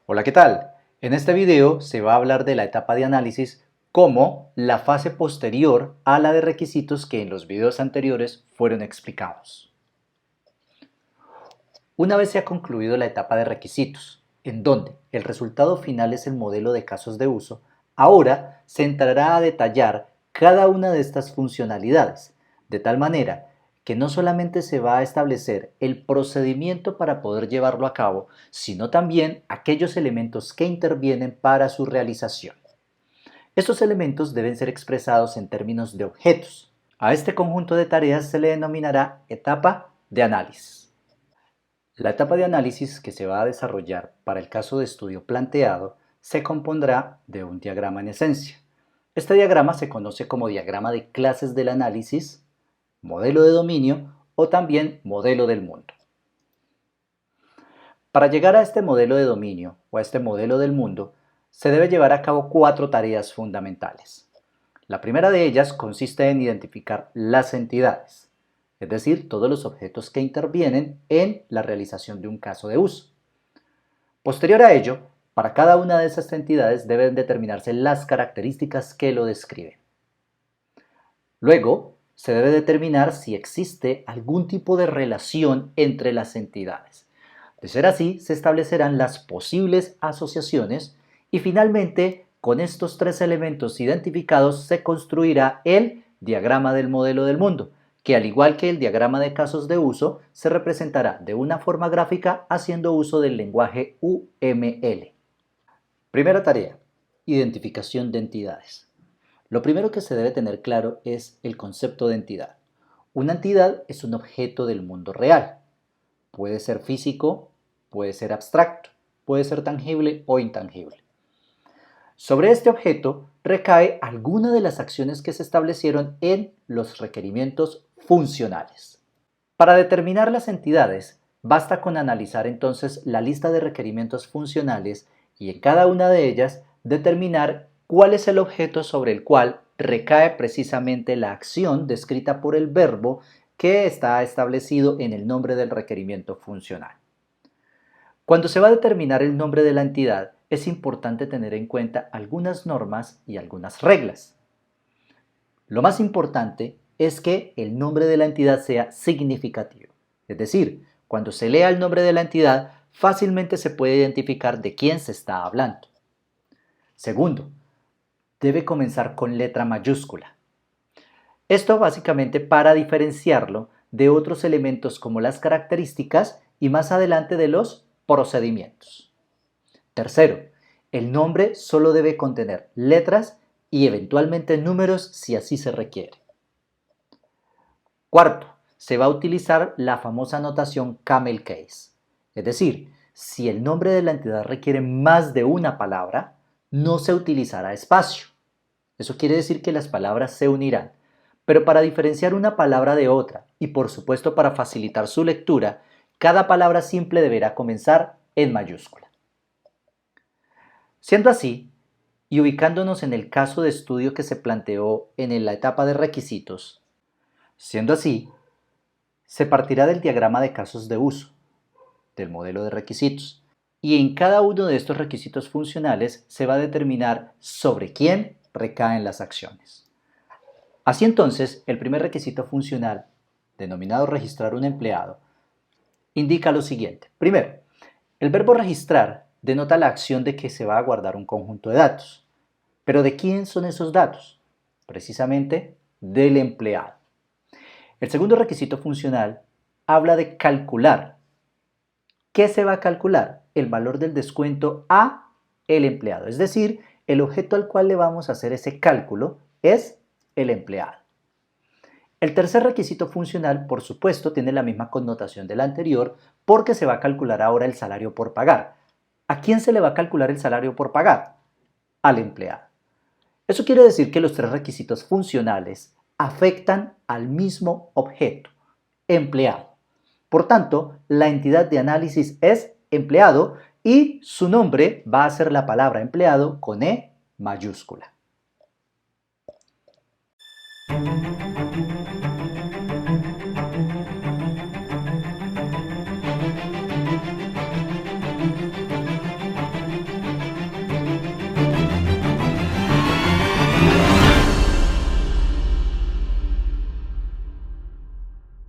Hola, ¿qué tal? En este video se va a hablar de la etapa de análisis como la fase posterior a la de requisitos que en los videos anteriores fueron explicados. Una vez se ha concluido la etapa de requisitos, en donde el resultado final es el modelo de casos de uso, ahora se entrará a detallar cada una de estas funcionalidades, de tal manera que no solamente se va a establecer el procedimiento para poder llevarlo a cabo, sino también aquellos elementos que intervienen para su realización. Estos elementos deben ser expresados en términos de objetos. A este conjunto de tareas se le denominará etapa de análisis. La etapa de análisis que se va a desarrollar para el caso de estudio planteado se compondrá de un diagrama en esencia. Este diagrama se conoce como diagrama de clases del análisis, modelo de dominio o también modelo del mundo. Para llegar a este modelo de dominio o a este modelo del mundo, se debe llevar a cabo 4 tareas fundamentales. La primera de ellas consiste en identificar las entidades, es decir, todos los objetos que intervienen en la realización de un caso de uso. Posterior a ello, para cada una de esas entidades deben determinarse las características que lo describen. Luego, se debe determinar si existe algún tipo de relación entre las entidades. De ser así, se establecerán las posibles asociaciones y finalmente, con estos 3 elementos identificados, se construirá el diagrama del modelo del mundo, que al igual que el diagrama de casos de uso, se representará de una forma gráfica haciendo uso del lenguaje UML. Primera tarea: identificación de entidades. Lo primero que se debe tener claro es el concepto de entidad. Una entidad es un objeto del mundo real. Puede ser físico, puede ser abstracto, puede ser tangible o intangible. Sobre este objeto recae alguna de las acciones que se establecieron en los requerimientos funcionales. Para determinar las entidades, basta con analizar entonces la lista de requerimientos funcionales y en cada una de ellas determinar cuál es el objeto sobre el cual recae precisamente la acción descrita por el verbo que está establecido en el nombre del requerimiento funcional. Cuando se va a determinar el nombre de la entidad, es importante tener en cuenta algunas normas y algunas reglas. Lo más importante es que el nombre de la entidad sea significativo. Es decir, cuando se lea el nombre de la entidad, fácilmente se puede identificar de quién se está hablando. Segundo, debe comenzar con letra mayúscula. Esto básicamente para diferenciarlo de otros elementos como las características y más adelante de los procedimientos. Tercero, el nombre solo debe contener letras y eventualmente números si así se requiere. Cuarto, se va a utilizar la famosa notación camel case, es decir, si el nombre de la entidad requiere más de una palabra, no se utilizará espacio. Eso quiere decir que las palabras se unirán, pero para diferenciar una palabra de otra y por supuesto para facilitar su lectura, cada palabra simple deberá comenzar en mayúscula. Siendo así, y ubicándonos en el caso de estudio que se planteó en la etapa de requisitos, siendo así, se partirá del diagrama de casos de uso, del modelo de requisitos, y en cada uno de estos requisitos funcionales se va a determinar sobre quién recaen las acciones. Así entonces, el primer requisito funcional, denominado registrar un empleado, indica lo siguiente. Primero, el verbo registrar denota la acción de que se va a guardar un conjunto de datos. ¿Pero de quién son esos datos? Precisamente del empleado. El segundo requisito funcional habla de calcular. ¿Qué se va a calcular? El valor del descuento a el empleado. Es decir, el objeto al cual le vamos a hacer ese cálculo es el empleado. El tercer requisito funcional, por supuesto, tiene la misma connotación del anterior porque se va a calcular ahora el salario por pagar. ¿A quién se le va a calcular el salario por pagar? Al empleado. Eso quiere decir que los 3 requisitos funcionales afectan al mismo objeto, empleado. Por tanto, la entidad de análisis es empleado y su nombre va a ser la palabra empleado con E mayúscula.